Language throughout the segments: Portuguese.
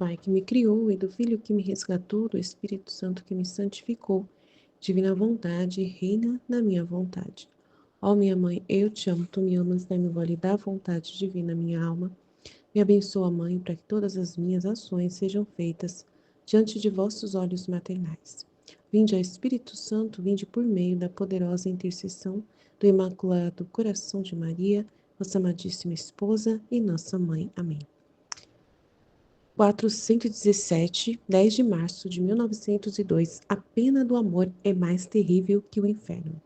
Pai que me criou e do Filho que me resgatou, do Espírito Santo que me santificou. Divina vontade, reina na minha vontade. Ó minha mãe, eu te amo, tu me amas, dai-me o vale da vontade divina, minha alma. Me abençoa, Mãe, para que todas as minhas ações sejam feitas diante de vossos olhos maternais. Vinde, ó Espírito Santo, vinde por meio da poderosa intercessão do Imaculado Coração de Maria, vossa amadíssima esposa e nossa mãe. Amém. 417, 10 de março de 1902. A pena do amor é mais terrível que o inferno.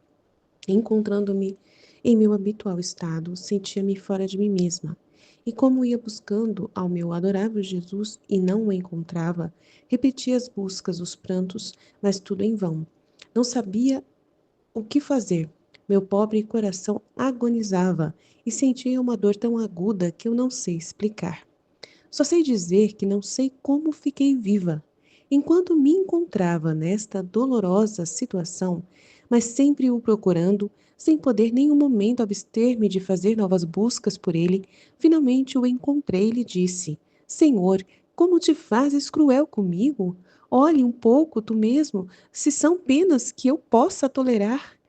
Encontrando-me em meu habitual estado, sentia-me fora de mim mesma. E como ia buscando ao meu adorável Jesus e não o encontrava, repetia as buscas, os prantos, mas tudo em vão. Não sabia o que fazer. Meu pobre coração agonizava e sentia uma dor tão aguda que eu não sei explicar. Só sei dizer que não sei como fiquei viva. Enquanto me encontrava nesta dolorosa situação, mas sempre o procurando, sem poder nenhum momento abster-me de fazer novas buscas por ele, finalmente o encontrei e lhe disse: Senhor, como te fazes cruel comigo? Olhe um pouco tu mesmo, se são penas que eu possa tolerar.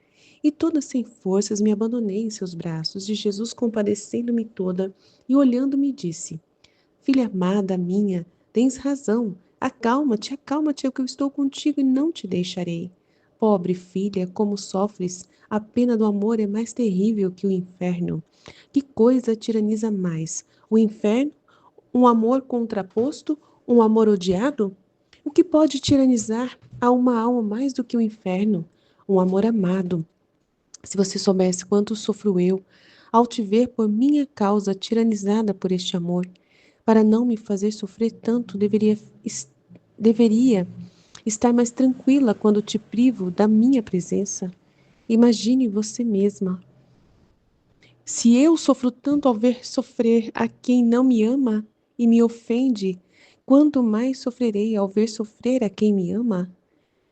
E toda sem forças me abandonei em seus braços, de Jesus compadecendo-me toda e olhando-me disse: Filha amada minha, tens razão. Acalma-te, que eu estou contigo e não te deixarei. Pobre filha, como sofres, a pena do amor é mais terrível que o inferno. Que coisa tiraniza mais? O inferno? Um amor contraposto? Um amor odiado? O que pode tiranizar a uma alma mais do que o inferno? Um amor amado. Se você soubesse quanto sofro eu, ao te ver por minha causa tiranizada por este amor, para não me fazer sofrer tanto, deveria estar mais tranquila quando te privo da minha presença. Imagine você mesma. Se eu sofro tanto ao ver sofrer a quem não me ama e me ofende, quanto mais sofrerei ao ver sofrer a quem me ama?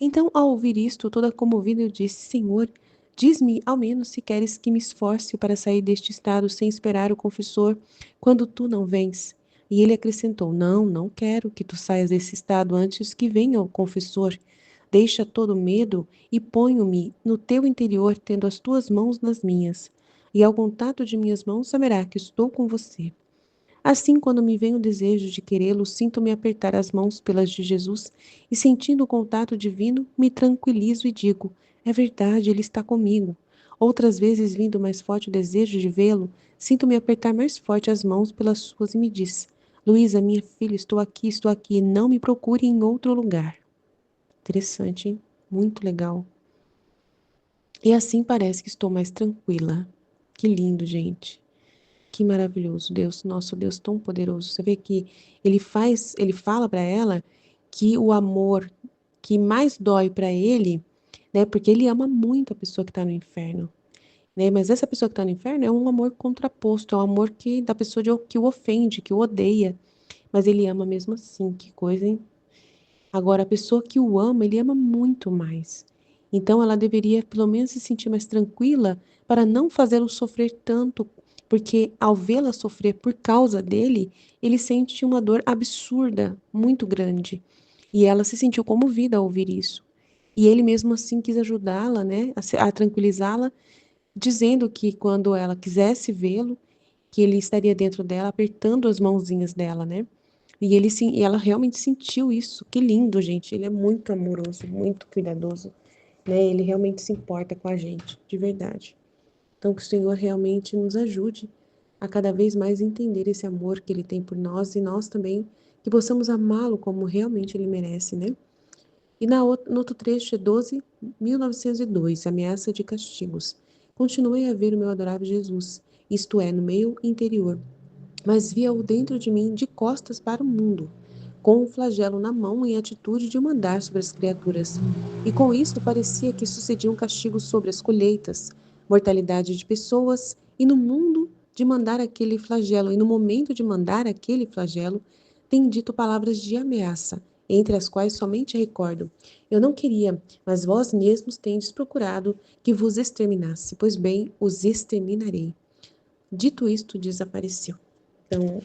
Então, ao ouvir isto, toda comovida, eu disse: Senhor, diz-me ao menos se queres que me esforce para sair deste estado sem esperar o confessor, quando tu não vens. E ele acrescentou: Não, não quero que tu saias desse estado antes que venha o confessor. Deixa todo medo e ponho-me no teu interior, tendo as tuas mãos nas minhas. E ao contato de minhas mãos saberá que estou com você. Assim, quando me vem o desejo de querê-lo, sinto-me apertar as mãos pelas de Jesus e, sentindo o contato divino, me tranquilizo e digo: é verdade, ele está comigo. Outras vezes, vindo mais forte o desejo de vê-lo, sinto-me apertar mais forte as mãos pelas suas e me diz: Luísa, minha filha, estou aqui, não me procure em outro lugar. Interessante, hein? Muito legal. E assim parece que estou mais tranquila. Que lindo, gente. Que maravilhoso, Deus, nosso Deus tão poderoso. Você vê que ele fala para ela que o amor que mais dói para ele, né, porque ele ama muito a pessoa que está no inferno, né, mas essa pessoa que está no inferno é um amor contraposto, é um amor que da pessoa que o ofende, que o odeia, mas ele ama mesmo assim, que coisa, hein? Agora, a pessoa que o ama, ele ama muito mais. Então, ela deveria, pelo menos, se sentir mais tranquila para não fazê-lo sofrer tanto, porque ao vê-la sofrer por causa dele, ele sente uma dor absurda, muito grande. E ela se sentiu comovida ao ouvir isso. E ele mesmo assim quis ajudá-la, né, a tranquilizá-la, dizendo que quando ela quisesse vê-lo, que ele estaria dentro dela, apertando as mãozinhas dela, né? E ela realmente sentiu isso. Que lindo, gente. Ele é muito amoroso, muito cuidadoso, né? Ele realmente se importa com a gente, de verdade. Então, que o Senhor realmente nos ajude a cada vez mais entender esse amor que Ele tem por nós e nós também que possamos amá-lo como realmente Ele merece, né? E no outro trecho é 12.902, ameaça de castigos. Continuei a ver o meu adorável Jesus, isto é, no meu interior, mas via-o dentro de mim de costas para o mundo, com o flagelo na mão em atitude de mandar sobre as criaturas. E com isto parecia que sucedia um castigo sobre as colheitas, mortalidade de pessoas, e no mundo de mandar aquele flagelo, e no momento de mandar aquele flagelo, tem dito palavras de ameaça, entre as quais somente recordo: eu não queria, mas vós mesmos tendes procurado que vos exterminasse, pois bem, os exterminarei. Dito isto, desapareceu. Então,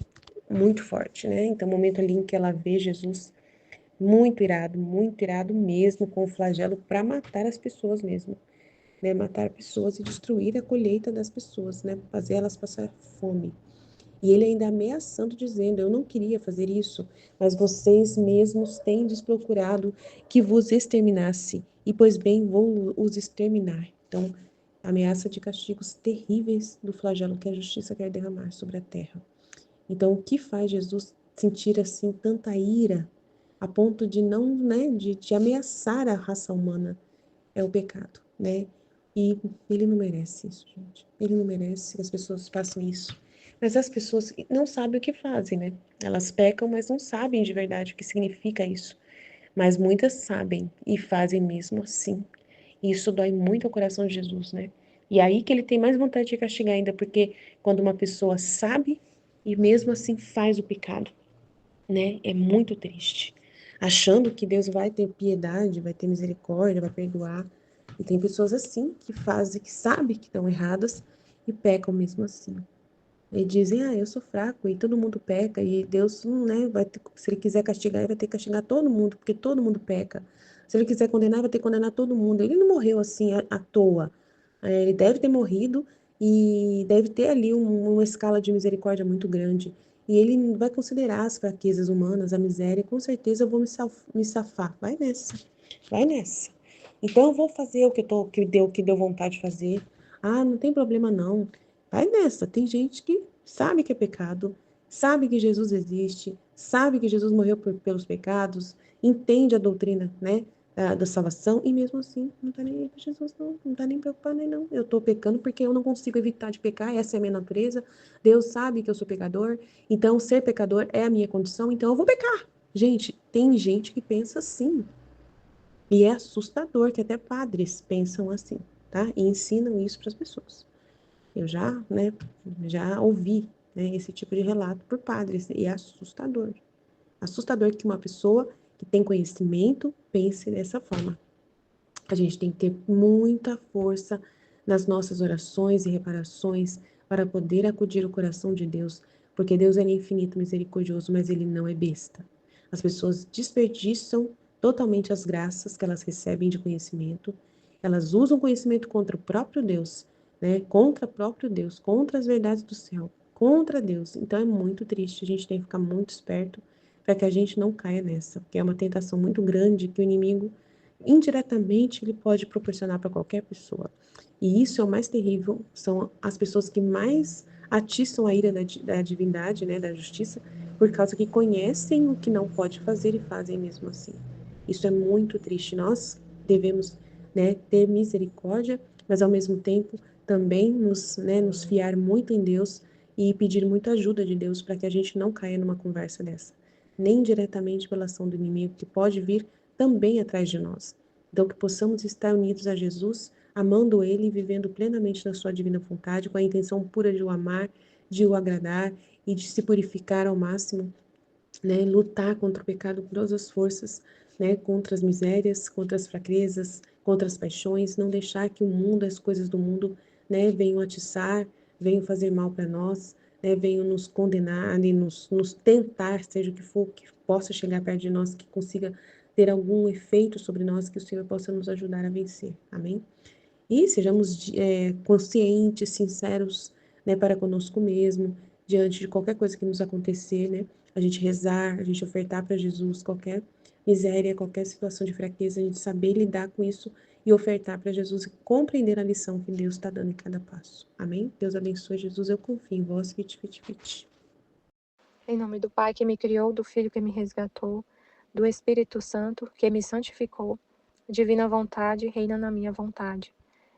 muito forte, né? Então, o momento ali em que ela vê Jesus muito irado mesmo, com o flagelo para matar as pessoas mesmo, né? Matar pessoas e destruir a colheita das pessoas, né? Fazer elas passar fome. E ele ainda ameaçando, dizendo: eu não queria fazer isso, mas vocês mesmos tendes procurado que vos exterminasse, e pois bem, vou os exterminar. Então, ameaça de castigos terríveis do flagelo que a justiça quer derramar sobre a terra. Então, o que faz Jesus sentir assim tanta ira, a ponto de não, né, de ameaçar a raça humana? É o pecado, né? E ele não merece isso, gente. Ele não merece que as pessoas façam isso. Mas as pessoas não sabem o que fazem, né? Elas pecam, mas não sabem de verdade o que significa isso. Mas muitas sabem e fazem mesmo assim. E isso dói muito ao coração de Jesus, né? E aí que ele tem mais vontade de castigar ainda, porque quando uma pessoa sabe e mesmo assim faz o pecado, né? É muito triste. Achando que Deus vai ter piedade, vai ter misericórdia, vai perdoar. E tem pessoas assim que fazem, que sabem que estão erradas e pecam mesmo assim. E dizem: eu sou fraco e todo mundo peca e Deus, né, vai ter, se ele quiser castigar, ele vai ter que castigar todo mundo, porque todo mundo peca. Se ele quiser condenar, vai ter que condenar todo mundo. Ele não morreu assim à toa. Ele deve ter morrido e deve ter ali uma escala de misericórdia muito grande. E ele vai considerar as fraquezas humanas, a miséria, com certeza eu vou me safar. Vai nessa, vai nessa. Então eu vou fazer o que deu vontade de fazer. Não tem problema não. Vai nessa. Tem gente que sabe que é pecado, sabe que Jesus existe, sabe que Jesus morreu pelos pecados, entende a doutrina, né, da salvação e mesmo assim não tá nem aí pra Jesus, não tá nem preocupado nem não. Eu tô pecando porque eu não consigo evitar de pecar, essa é a minha natureza. Deus sabe que eu sou pecador, então ser pecador é a minha condição, então eu vou pecar. Gente, tem gente que pensa assim. E é assustador que até padres pensam assim, tá? E ensinam isso para as pessoas. Eu já, né, já ouvi, né, esse tipo de relato por padres e é assustador. Assustador que uma pessoa que tem conhecimento pense dessa forma. A gente tem que ter muita força nas nossas orações e reparações para poder acudir o coração de Deus, porque Deus é infinito misericordioso, mas ele não é besta. As pessoas desperdiçam totalmente as graças que elas recebem de conhecimento. Elas usam o conhecimento contra o próprio Deus, né? Contra o próprio Deus, contra as verdades do céu, contra Deus. Então é muito triste, a gente tem que ficar muito esperto para que a gente não caia nessa, porque é uma tentação muito grande que o inimigo indiretamente ele pode proporcionar para qualquer pessoa. E isso é o mais terrível, são as pessoas que mais atiçam a ira da divindade, né, da justiça, por causa que conhecem o que não pode fazer e fazem mesmo assim. Isso é muito triste. Nós devemos, né, ter misericórdia, mas ao mesmo tempo também nos fiar muito em Deus e pedir muita ajuda de Deus para que a gente não caia numa conversa dessa, nem diretamente pela ação do inimigo, que pode vir também atrás de nós. Então, que possamos estar unidos a Jesus, amando Ele e vivendo plenamente na Sua divina vontade, com a intenção pura de o amar, de o agradar e de se purificar ao máximo, né? Lutar contra o pecado com todas as forças, né? Contra as misérias, contra as fraquezas, contra as paixões, não deixar que o mundo, as coisas do mundo, né? Venham atiçar, venham fazer mal para nós, né? Venham nos condenar e nos tentar, seja o que for, que possa chegar perto de nós, que consiga ter algum efeito sobre nós, que o Senhor possa nos ajudar a vencer. Amém? E sejamos conscientes, sinceros, né, para conosco mesmo, diante de qualquer coisa que nos acontecer, né? A gente rezar, a gente ofertar para Jesus qualquer miséria, qualquer situação de fraqueza, a gente saber lidar com isso e ofertar para Jesus e compreender a lição que Deus está dando em cada passo. Amém? Deus abençoe, Jesus, eu confio em vós, fit, fit, fit. Em nome do Pai que me criou, do Filho que me resgatou, do Espírito Santo que me santificou, divina vontade, reina na minha vontade.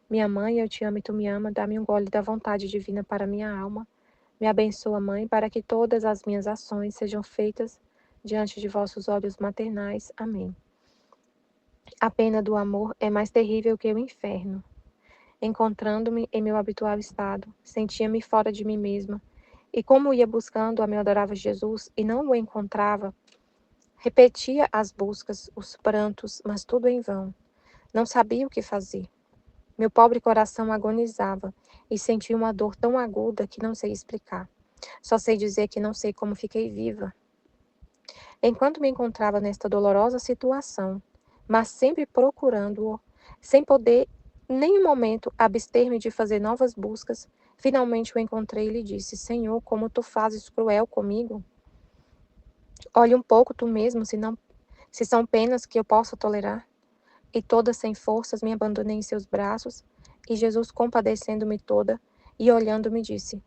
Minha mãe, eu te amo e tu me ama, dá-me um gole da vontade divina para minha alma. Me abençoa, Mãe, para que todas as minhas ações sejam feitas diante de vossos olhos maternais. Amém. A pena do amor é mais terrível que o inferno. Encontrando-me em meu habitual estado, sentia-me fora de mim mesma, e como ia buscando a meu adorável Jesus e não o encontrava, repetia as buscas, os prantos, mas tudo em vão. Não sabia o que fazer. Meu pobre coração agonizava e sentia uma dor tão aguda que não sei explicar. Só sei dizer que não sei como fiquei viva. Enquanto me encontrava nesta dolorosa situação, mas sempre procurando-o, sem poder em nenhum momento abster-me de fazer novas buscas, finalmente o encontrei e lhe disse: Senhor, como tu fazes cruel comigo? Olhe um pouco tu mesmo, se são penas que eu possa tolerar. E toda sem forças me abandonei em seus braços, e Jesus, compadecendo-me toda e olhando, me disse: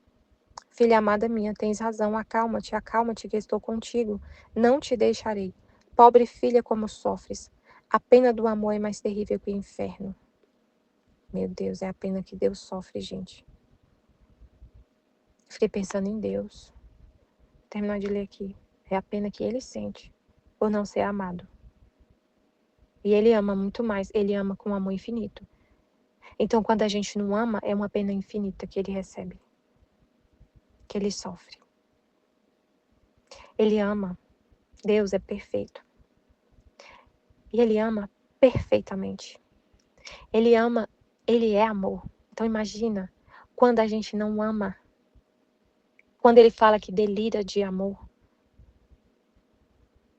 Filha amada minha, tens razão, acalma-te, que estou contigo, não te deixarei. Pobre filha, como sofres. A pena do amor é mais terrível que o inferno. Meu Deus, é a pena que Deus sofre, gente. Fiquei pensando em Deus. Vou terminar de ler aqui. É a pena que ele sente por não ser amado. E ele ama muito mais, ele ama com amor infinito. Então, quando a gente não ama, é uma pena infinita que ele recebe, que ele sofre. Ele ama. Deus é perfeito. E ele ama perfeitamente. Ele ama, ele é amor. Então imagina, quando a gente não ama, quando ele fala que delira de amor,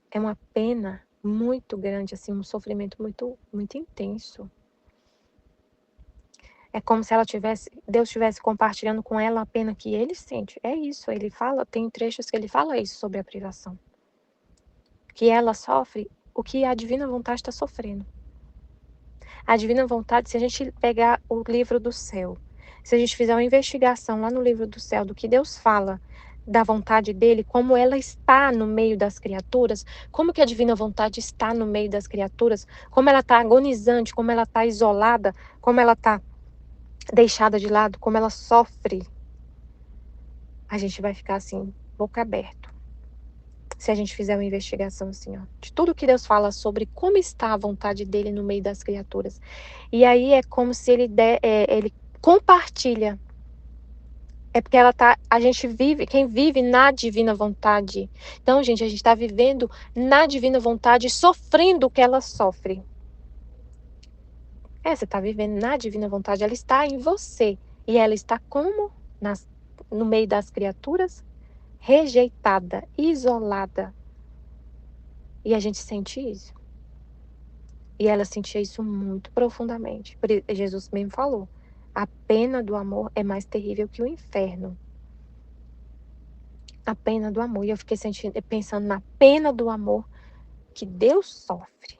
é uma pena muito grande, assim, um sofrimento muito, muito intenso. É como se Deus estivesse compartilhando com ela a pena que ele sente. É isso, ele fala, tem trechos que ele fala isso sobre a privação. Que ela sofre o que a divina vontade está sofrendo. A divina vontade, se a gente pegar o livro do céu, se a gente fizer uma investigação lá no livro do céu do que Deus fala da vontade dele, como ela está no meio das criaturas, como que a divina vontade está no meio das criaturas, como ela está agonizante, como ela está isolada, como ela está deixada de lado, como ela sofre, a gente vai ficar assim, boca aberta. Se a gente fizer uma investigação assim, ó, de tudo que Deus fala sobre como está a vontade dele no meio das criaturas. E aí é como se ele compartilha. É porque a gente vive, quem vive na divina vontade. Então, gente, a gente está vivendo na divina vontade, sofrendo o que ela sofre. Você está vivendo na divina vontade, ela está em você. E ela está como? No meio das criaturas? Rejeitada, isolada. E a gente sente isso. E ela sentia isso muito profundamente. Jesus mesmo falou: a pena do amor é mais terrível que o inferno. A pena do amor. E eu fiquei pensando na pena do amor que Deus sofre.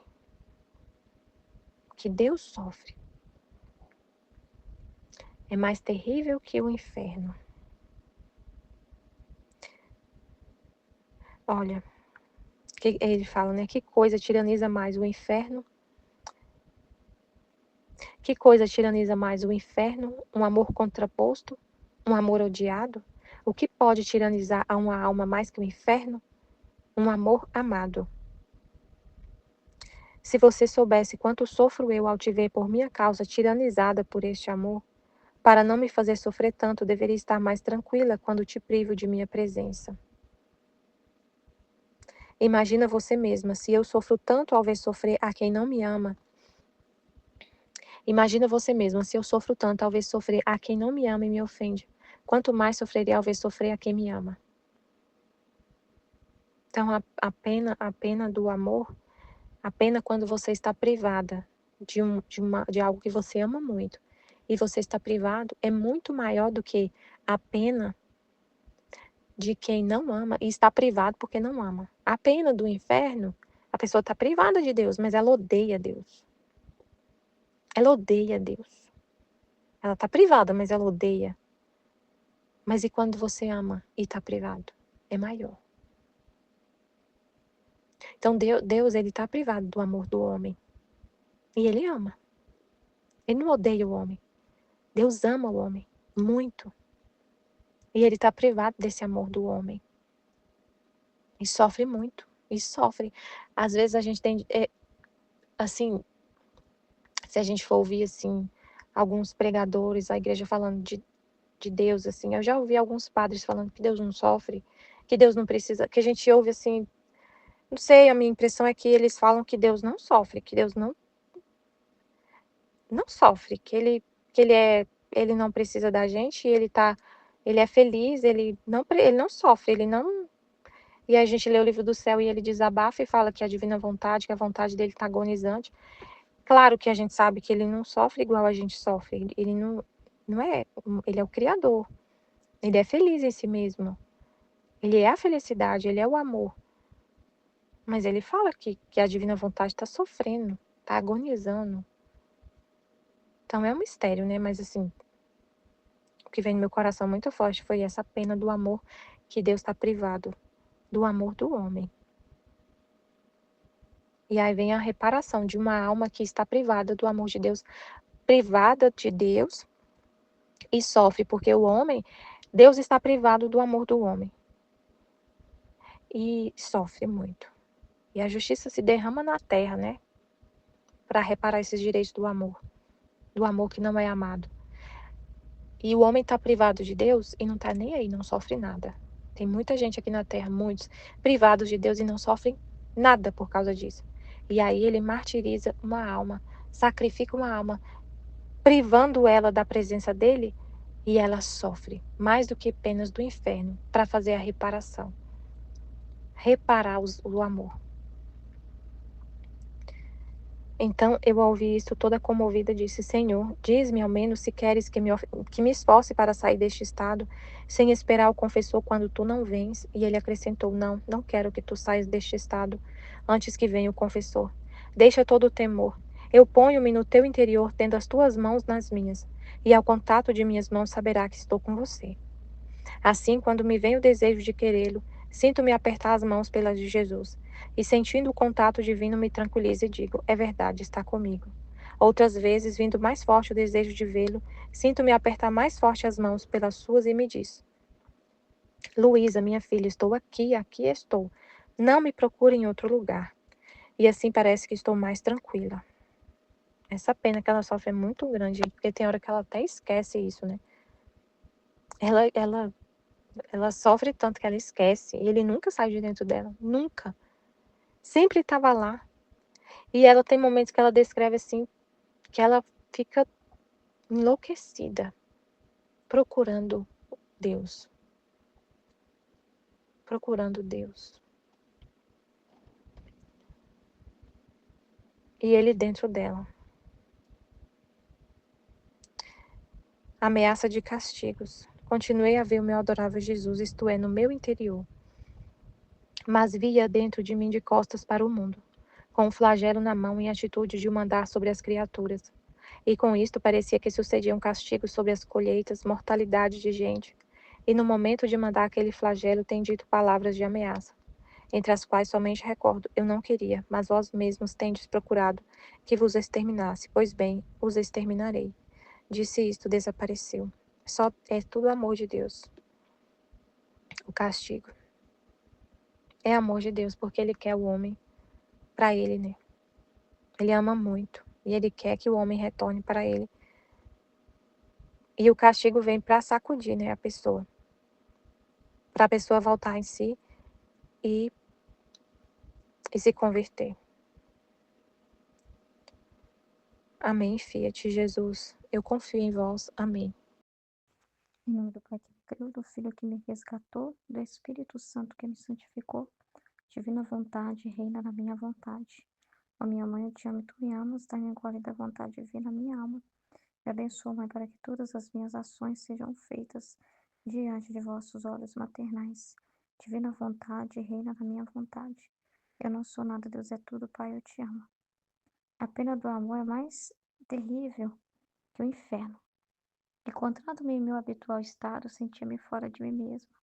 Que Deus sofre. É mais terrível que o inferno. Olha, ele fala, né? Que coisa tiraniza mais o inferno? Que coisa tiraniza mais o inferno? Um amor contraposto? Um amor odiado? O que pode tiranizar a uma alma mais que o inferno? Um amor amado. Se você soubesse quanto sofro eu ao te ver por minha causa tiranizada por este amor, para não me fazer sofrer tanto, deveria estar mais tranquila quando te privo de minha presença. Imagina você mesma, se eu sofro tanto ao ver sofrer a quem não me ama. Imagina você mesma, se eu sofro tanto ao ver sofrer a quem não me ama e me ofende. Quanto mais sofreria ao ver sofrer a quem me ama. Então, a pena do amor, a pena quando você está privada de algo que você ama muito, e você está privado, é muito maior do que a pena de quem não ama e está privado porque não ama. A pena do inferno, a pessoa está privada de Deus, mas ela odeia Deus. Ela odeia Deus. Ela está privada, mas ela odeia. Mas e quando você ama e está privado? É maior. Então Deus ele está privado do amor do homem. E ele ama. Ele não odeia o homem. Deus ama o homem muito. E ele está privado desse amor do homem. E sofre muito. E sofre. Às vezes a gente tem, assim, se a gente for ouvir, assim, alguns pregadores, a igreja falando de Deus, assim, eu já ouvi alguns padres falando que Deus não sofre, que Deus não precisa, que a gente ouve, assim, não sei, a minha impressão é que eles falam que Deus não sofre, que Deus não sofre, que ele não precisa da gente, e ele tá Ele é feliz, ele não sofre, ele não. E a gente lê o livro do céu e ele desabafa e fala que a divina vontade, que a vontade dele está agonizante. Claro que a gente sabe que ele não sofre igual a gente sofre. Ele não é. Ele é o Criador. Ele é feliz em si mesmo. Ele é a felicidade, ele é o amor. Mas ele fala que a divina vontade está sofrendo, está agonizando. Então é um mistério, né? Mas assim, o que vem no meu coração muito forte foi essa pena do amor que Deus está privado, do amor do homem. E aí vem a reparação de uma alma que está privada do amor de Deus, privada de Deus e sofre, porque o homem, Deus está privado do amor do homem e sofre muito. E a justiça se derrama na terra, né? Para reparar esses direitos do amor que não é amado. E o homem está privado de Deus e não está nem aí, não sofre nada. Tem muita gente aqui na terra, muitos, privados de Deus e não sofrem nada por causa disso. E aí ele martiriza uma alma, sacrifica uma alma, privando ela da presença dele, e ela sofre mais do que penas do inferno para fazer a reparação. Reparar o amor. Então eu ao ouvir isso, toda comovida, disse: Senhor, diz-me ao menos se queres que me esforce para sair deste estado, sem esperar o confessor quando tu não vens. E ele acrescentou: Não, não quero que tu saias deste estado antes que venha o confessor. Deixa todo o temor. Eu ponho-me no teu interior, tendo as tuas mãos nas minhas, e ao contato de minhas mãos saberá que estou com você. Assim, quando me vem o desejo de querê-lo, sinto-me apertar as mãos pelas de Jesus, e sentindo o contato divino me tranquilizo e digo: é verdade, está comigo. Outras vezes, vindo mais forte o desejo de vê-lo, sinto-me apertar mais forte as mãos pelas suas e me diz: Luísa, minha filha, estou aqui, aqui estou. Não me procure em outro lugar. E assim parece que estou mais tranquila. Essa pena que ela sofre é muito grande, porque tem hora que ela até esquece isso, né? Ela, ela Ela sofre tanto que ela esquece. E ele nunca sai de dentro dela. Nunca. Sempre estava lá. E ela tem momentos que ela descreve assim, que ela fica enlouquecida, procurando Deus. Procurando Deus. E ele dentro dela. Ameaça de castigos. Continuei a ver o meu adorável Jesus, isto é, no meu interior. Mas via dentro de mim de costas para o mundo, com o flagelo na mão em atitude de o mandar sobre as criaturas. E com isto parecia que sucediam castigos sobre as colheitas, mortalidade de gente. E no momento de mandar aquele flagelo tem dito palavras de ameaça, entre as quais somente recordo: eu não queria, mas vós mesmos tendes procurado que vos exterminasse. Pois bem, os exterminarei. Disse isto, desapareceu. Só é tudo amor de Deus. O castigo é amor de Deus, porque ele quer o homem para ele, né? Ele ama muito e ele quer que o homem retorne para ele. E o castigo vem para sacudir, né, a pessoa, para a pessoa voltar em si e, e se converter. Amém, Fiat Jesus. Eu confio em vós. Amém. Em nome do Pai que me criou, do Filho que me resgatou, do Espírito Santo que me santificou, divina vontade, reina na minha vontade. Ó minha mãe, eu te amo e tu me amas, dá-me agora e da vontade divina a minha alma. Me abençoa, Mãe, para que todas as minhas ações sejam feitas diante de vossos olhos maternais. Divina vontade, reina na minha vontade. Eu não sou nada, Deus é tudo, Pai, eu te amo. A pena do amor é mais terrível que o inferno. Encontrando-me em meu habitual estado, sentia-me fora de mim mesmo.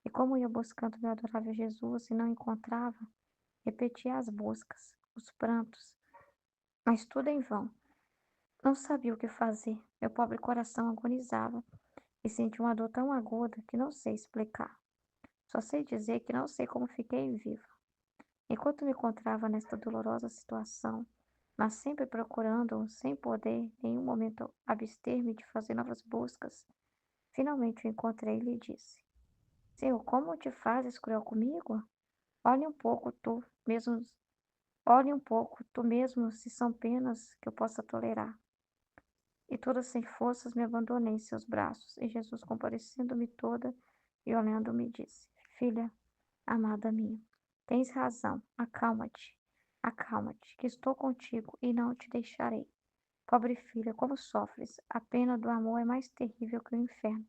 E como ia buscando meu adorável Jesus e não encontrava, repetia as buscas, os prantos, mas tudo em vão. Não sabia o que fazer. Meu pobre coração agonizava e sentia uma dor tão aguda que não sei explicar. Só sei dizer que não sei como fiquei viva. Enquanto me encontrava nesta dolorosa situação, mas sempre procurando, sem poder em nenhum momento abster-me de fazer novas buscas, finalmente o encontrei e lhe disse: Senhor, como te fazes cruel comigo? Olhe um pouco olhe um pouco, tu mesmo, se são penas que eu possa tolerar. e toda sem forças me abandonei em seus braços. E Jesus, compadecendo-me toda e olhando-me, disse: Filha amada minha, tens razão, acalma-te, que estou contigo e não te deixarei. Pobre filha, como sofres? A pena do amor é mais terrível que o inferno.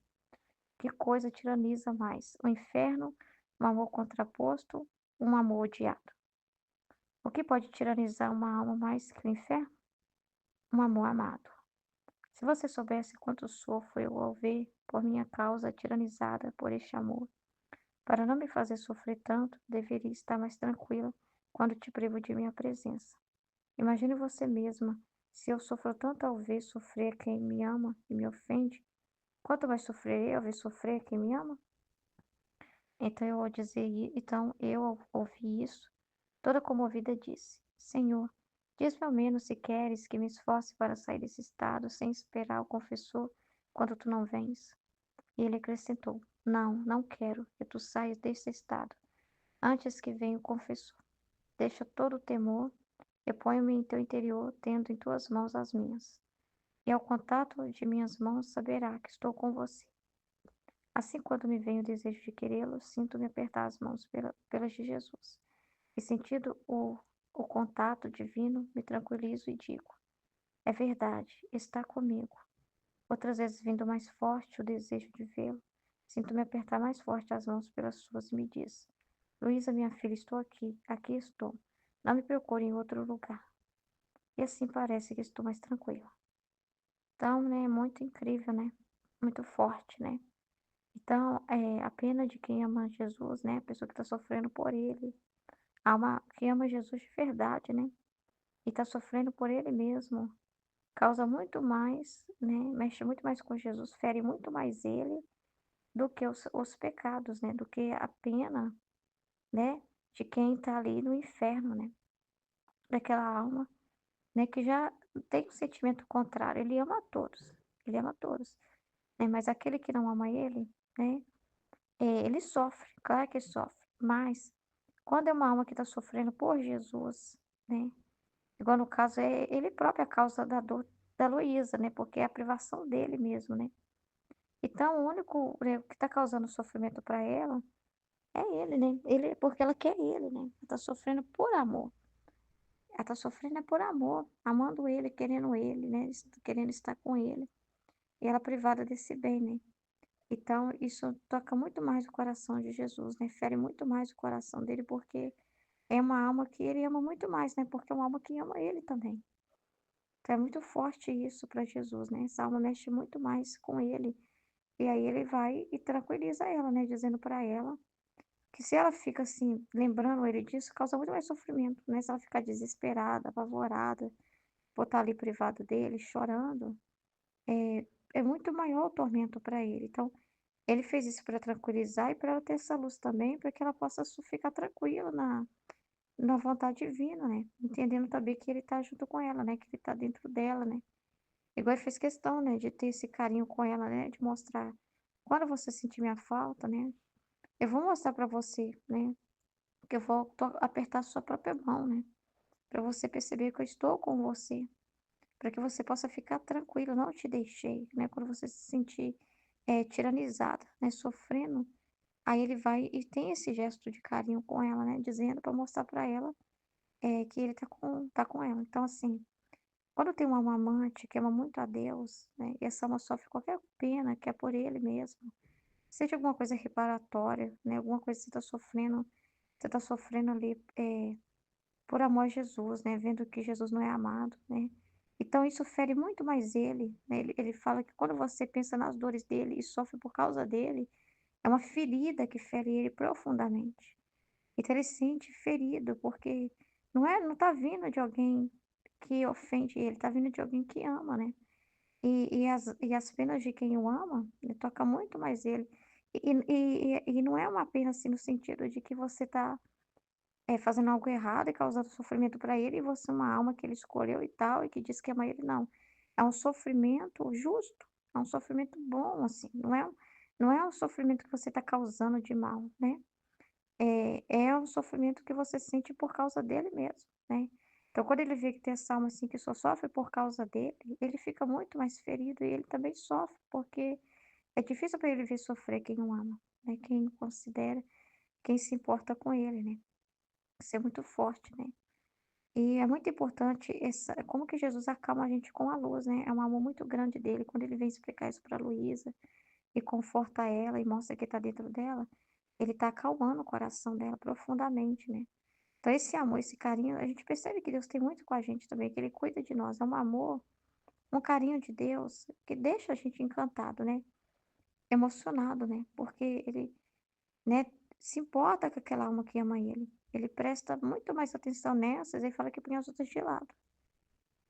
Que coisa tiraniza mais? O inferno, um amor contraposto, um amor odiado. O que pode tiranizar uma alma mais que o inferno? Um amor amado. Se você soubesse quanto sofro eu ao ver por minha causa tiranizada por este amor, para não me fazer sofrer tanto, deveria estar mais tranquila quando te privo de minha presença. Imagine você mesma, se eu sofro tanto ao ver sofrer quem me ama e me ofende, quanto mais sofrerei ao ver sofrer quem me ama? Então eu ao ouvir isso, toda comovida disse: Senhor, diz-me ao menos se queres que me esforce para sair desse estado sem esperar o confessor quando tu não vens. E ele acrescentou: Não, não quero que tu saias desse estado antes que venha o confessor. Deixa todo o temor e ponho-me em teu interior, tendo em tuas mãos as minhas. E ao contato de minhas mãos saberá que estou com você. Assim, quando me vem o desejo de querê-lo, sinto-me apertar as mãos pelas de Jesus. E sentindo o contato divino, me tranquilizo e digo: É verdade, está comigo. Outras vezes, vindo mais forte o desejo de vê-lo, sinto-me apertar mais forte as mãos pelas suas e me diz: Luísa, minha filha, estou aqui, aqui estou. Não me procure em outro lugar. E assim parece que estou mais tranquila. Então, né, é muito incrível, né? Muito forte, né? Então, a pena de quem ama Jesus, né? A pessoa que está sofrendo por ele. Quem ama Jesus de verdade, né? E está sofrendo por ele mesmo. Causa muito mais, né? Mexe muito mais com Jesus, fere muito mais ele do que os pecados, né? Do que a pena, né? De quem está ali no inferno, né? Daquela alma, né? Que já tem um sentimento contrário. Ele ama a todos. Ele ama a todos. Né? Mas aquele que não ama ele, né? Ele sofre, claro que sofre. Mas quando é uma alma que está sofrendo por Jesus, né? Igual no caso é ele próprio a causa da dor da Luísa, né? Porque é a privação dele mesmo, né? Então o único, né, que está causando sofrimento para ela é ele, né? Ele, porque ela quer ele, né? Ela está sofrendo por amor. Ela está sofrendo é por amor, amando ele, né? Querendo estar com ele. E ela é privada desse bem, né? Então, isso toca muito mais o coração de Jesus, né? Fere muito mais o coração dele, porque é uma alma que ele ama muito mais, né? Porque é uma alma que ama ele também. Então, é muito forte isso para Jesus, né? Essa alma mexe muito mais com ele. E aí ele vai e tranquiliza ela, né? Dizendo para ela que se ela fica assim, lembrando ele disso, causa muito mais sofrimento, né? Se ela ficar desesperada, apavorada, por estar ali privado dele, chorando, é, é muito maior o tormento para ele. Então, ele fez isso para tranquilizar e para ela ter essa luz também, para que ela possa ficar tranquila na vontade divina, né? Entendendo também que ele está junto com ela, né? Que ele está dentro dela, né? Igual ele fez questão, né? De ter esse carinho com ela, né? De mostrar, quando você sentir minha falta, né? Eu vou mostrar para você, né? Que eu vou apertar a sua própria mão, né? Para você perceber que eu estou com você, para que você possa ficar tranquila, não te deixei, né? Quando você se sentir tiranizada, né? Sofrendo. Aí ele vai e tem esse gesto de carinho com ela, né? Dizendo para mostrar para ela que ele tá com ela. Então, assim, quando tem uma amante que ama muito a Deus, né? E essa alma sofre qualquer pena que é por ele mesmo, seja alguma coisa reparatória, né? Alguma coisa que você tá sofrendo ali por amor a Jesus, né? Vendo que Jesus não é amado, né? Então, isso fere muito mais ele, né? Ele fala que quando você pensa nas dores dele e sofre por causa dele, é uma ferida que fere ele profundamente. Então ele se sente ferido, porque não tá vindo de alguém que ofende ele, tá vindo de alguém que ama, né? E as penas de quem o ama, toca muito mais ele. E não é uma pena assim no sentido de que você tá fazendo algo errado e causando sofrimento para ele, e você é uma alma que ele escolheu e tal, e que diz que ama ele, não. É um sofrimento justo, é um sofrimento bom, assim, não é um sofrimento que você está causando de mal, né? É um sofrimento que você sente por causa dele mesmo, né. Então, quando ele vê que tem essa alma, assim, que só sofre por causa dele, ele fica muito mais ferido e ele também sofre, porque é difícil para ele ver sofrer quem o ama, né, quem considera, quem se importa com ele, né. Isso é muito forte, né. E é muito importante essa como que Jesus acalma a gente com a luz, né, é um amor muito grande dele, quando ele vem explicar isso para Luísa e conforta ela e mostra que está dentro dela, ele está acalmando o coração dela profundamente, né. Então esse amor, esse carinho, a gente percebe que Deus tem muito com a gente também, que ele cuida de nós, é um amor, um carinho de Deus que deixa a gente encantado, né, emocionado, né, porque ele, né, se importa com aquela alma que ama ele. Ele presta muito mais atenção nessas, ele fala que põe as outras de lado.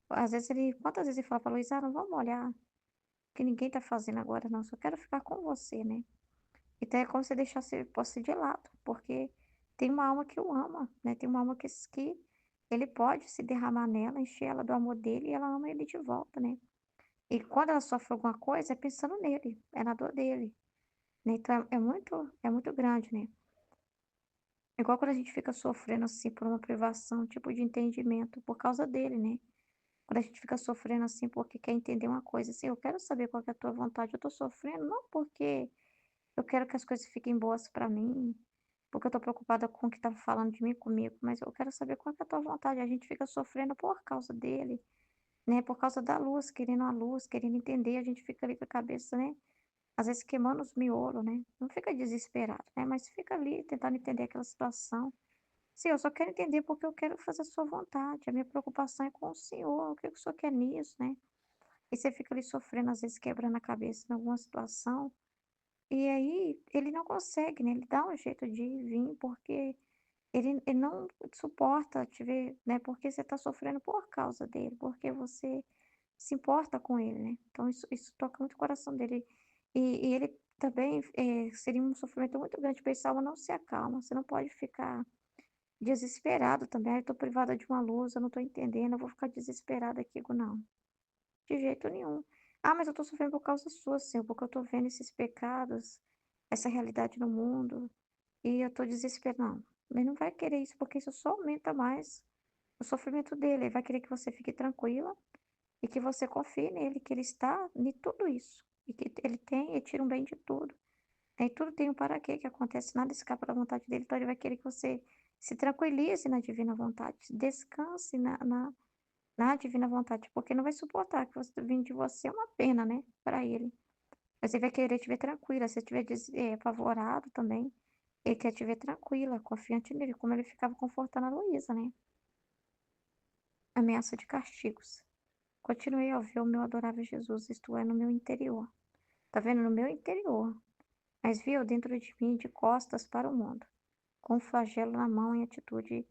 Às vezes ele quantas vezes ele fala pra Luísa: "Ah, não vamos olhar, que ninguém tá fazendo agora não, só quero ficar com você, né". Então é como se deixasse você de lado, porque tem uma alma que o ama, né, tem uma alma que ele pode se derramar nela, encher ela do amor dele e ela ama ele de volta, né. E quando ela sofre alguma coisa é pensando nele, é na dor dele, né, então é muito grande, né. Igual quando a gente fica sofrendo, assim, por uma privação, tipo de entendimento por causa dele, né. Quando a gente fica sofrendo, assim, porque quer entender uma coisa, assim: "Eu quero saber qual que é a tua vontade, eu tô sofrendo não porque eu quero que as coisas fiquem boas pra mim, porque eu tô preocupada com o que estão falando de mim comigo, mas eu quero saber qual que é a tua vontade". A gente fica sofrendo por causa dele, né, por causa da luz, querendo a luz, querendo entender, a gente fica ali com a cabeça, né, às vezes queimando os miolos, né. Não fica desesperado, né, mas fica ali tentando entender aquela situação. Sim, eu só quero entender porque eu quero fazer a sua vontade, a minha preocupação é com o Senhor, o que que o Senhor quer nisso, né. E você fica ali sofrendo, às vezes quebrando a cabeça em alguma situação, e aí ele não consegue, né, ele dá um jeito de vir, porque ele não suporta te ver, né, porque você está sofrendo por causa dele, porque você se importa com ele, né. Então isso toca muito o coração dele. E ele também, seria um sofrimento muito grande pra essa alma não se acalma, você não pode ficar desesperado também: "Ai, tô privada de uma luz, eu não tô entendendo, eu vou ficar desesperada aqui", não, de jeito nenhum. "Ah, mas eu tô sofrendo por causa sua, Senhor, porque eu tô vendo esses pecados, essa realidade no mundo, e eu tô desesperada", não, ele não vai querer isso, porque isso só aumenta mais o sofrimento dele, ele vai querer que você fique tranquila e que você confie nele, que ele está em tudo isso, e que ele tem e tira um bem de tudo. Aí tudo tem um para quê que acontece, nada escapa da vontade dele, então ele vai querer que você se tranquilize na divina vontade, descanse na divina vontade, porque não vai suportar que você vindo de você é uma pena, né, para ele. Mas ele vai querer te ver tranquila, se você estiver apavorado também, ele quer te ver tranquila, confiante nele, como ele ficava confortando a Luísa, né. Ameaça de castigos. Continuei a ver o meu adorável Jesus, isto é, no meu interior. Tá vendo? No meu interior. Mas vi eu dentro de mim de costas para o mundo, com o flagelo na mão em atitude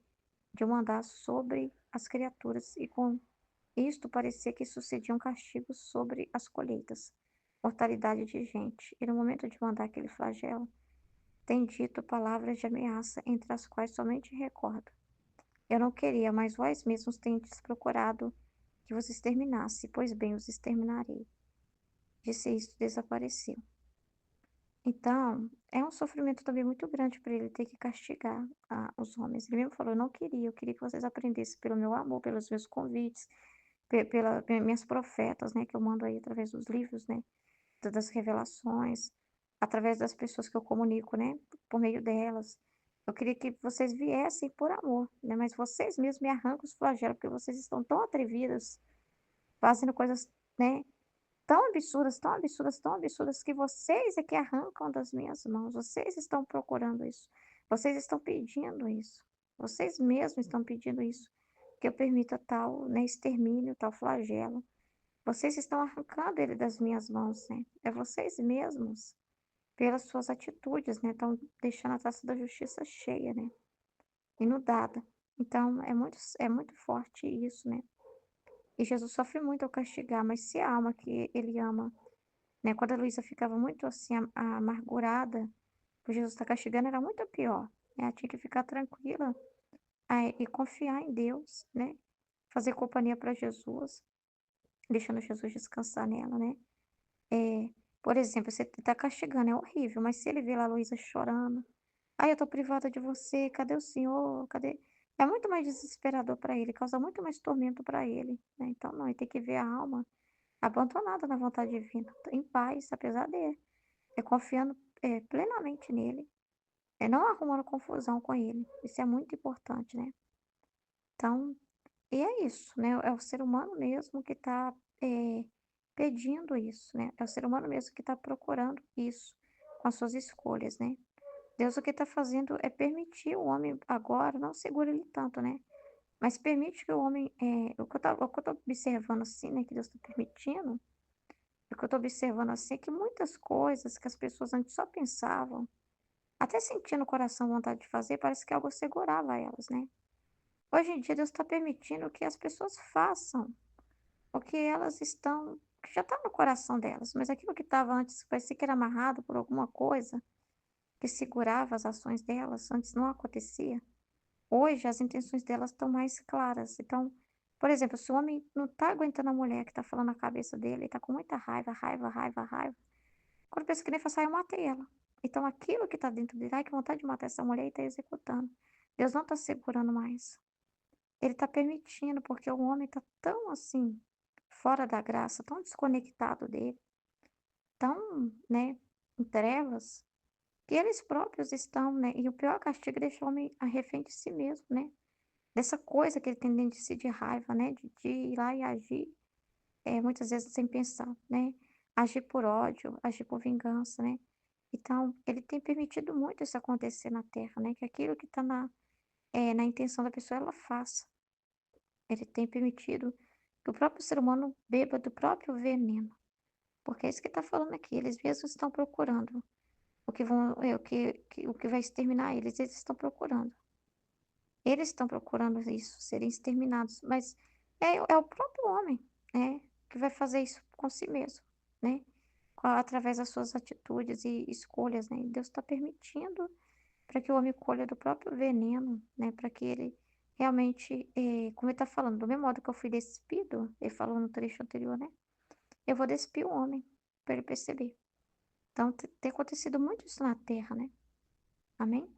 de eu andar sobre as criaturas, e com isto parecia que sucediam castigos sobre as colheitas, mortalidade de gente. E no momento de mandar aquele flagelo, tem dito palavras de ameaça, entre as quais somente recordo. Eu não queria, mas vós mesmos tendes procurado que vos exterminasse, pois bem os exterminarei. Disse isto, desapareceu. Então, é um sofrimento também muito grande para ele ter que castigar os homens. Ele mesmo falou: "Eu não queria, eu queria que vocês aprendessem pelo meu amor, pelos meus convites, minhas profetas, né, que eu mando aí através dos livros, né, das revelações, através das pessoas que eu comunico, né, por meio delas. Eu queria que vocês viessem por amor, né, mas vocês mesmos me arrancam os flagelos, porque vocês estão tão atrevidas, fazendo coisas, né, tão absurdas, tão absurdas, tão absurdas, que vocês é que arrancam das minhas mãos, vocês estão procurando isso, vocês estão pedindo isso, vocês mesmos estão pedindo isso, que eu permita tal, né, extermínio, tal flagelo. Vocês estão arrancando ele das minhas mãos, né, é vocês mesmos, pelas suas atitudes, né, estão deixando a taça da justiça cheia, né, inundada. Então é muito forte isso, né. E Jesus sofre muito ao castigar, mas se a alma que ele ama, né, quando a Luísa ficava muito, assim, amargurada por Jesus estar castigando, era muito pior, né, ela tinha que ficar tranquila, e confiar em Deus, né, fazer companhia para Jesus, deixando Jesus descansar nela, né. Por exemplo, você tá castigando, é horrível, mas se ele vê lá a Luísa chorando: "Ai, eu tô privada de você, cadê o Senhor? Cadê?". é muito mais desesperador para ele, causa muito mais tormento para ele, né. Então não, ele tem que ver a alma abandonada na vontade divina, em paz, apesar de confiando, plenamente nele, não arrumando confusão com ele, isso é muito importante, né. Então, e é isso, né, é o ser humano mesmo que está, pedindo isso, né, é o ser humano mesmo que está procurando isso com as suas escolhas, né. Deus o que está fazendo é permitir o homem agora, não segura ele tanto, né, mas permite que o homem, o que eu tô observando, assim, né, que Deus está permitindo, o que eu tô observando, assim, é que muitas coisas que as pessoas antes só pensavam, até sentia no coração vontade de fazer, parece que algo segurava elas, né. Hoje em dia Deus está permitindo que as pessoas façam o que elas estão que já está no coração delas, mas aquilo que estava antes parecia que era amarrado por alguma coisa, que segurava as ações delas, antes não acontecia. Hoje as intenções delas estão mais claras. Então, por exemplo, se o homem não está aguentando a mulher que está falando na cabeça dele, ele está com muita raiva, raiva, raiva, raiva. Quando pensa que nem faz, eu matei ela. Então aquilo que está dentro dele, ai, que vontade de matar essa mulher e está executando. Deus não está segurando mais. Ele está permitindo, porque o homem está tão assim, fora da graça, tão desconectado dele, tão, né, em trevas, que eles próprios estão, né? E o pior castigo é deixar o homem a refém de si mesmo, né? Dessa coisa que ele tem dentro de si de raiva, né? De ir lá e agir, muitas vezes sem pensar, né? Agir por ódio, agir por vingança, né? Então, ele tem permitido muito isso acontecer na Terra, né? Que aquilo que está na intenção da pessoa, ela faça. Ele tem permitido que o próprio ser humano beba do próprio veneno. Porque é isso que está falando aqui. Eles mesmos estão procurando o que vão, o que vai exterminar eles. Eles estão procurando. Eles estão procurando isso, serem exterminados, mas é o próprio homem, né, que vai fazer isso com si mesmo, né, através das suas atitudes e escolhas, né, e Deus está permitindo para que o homem colha do próprio veneno, né, para que ele realmente, como ele está falando, do mesmo modo que eu fui despido, ele falou no trecho anterior, né, eu vou despir o homem, para ele perceber. Então tem acontecido muito isso na terra, né, amém?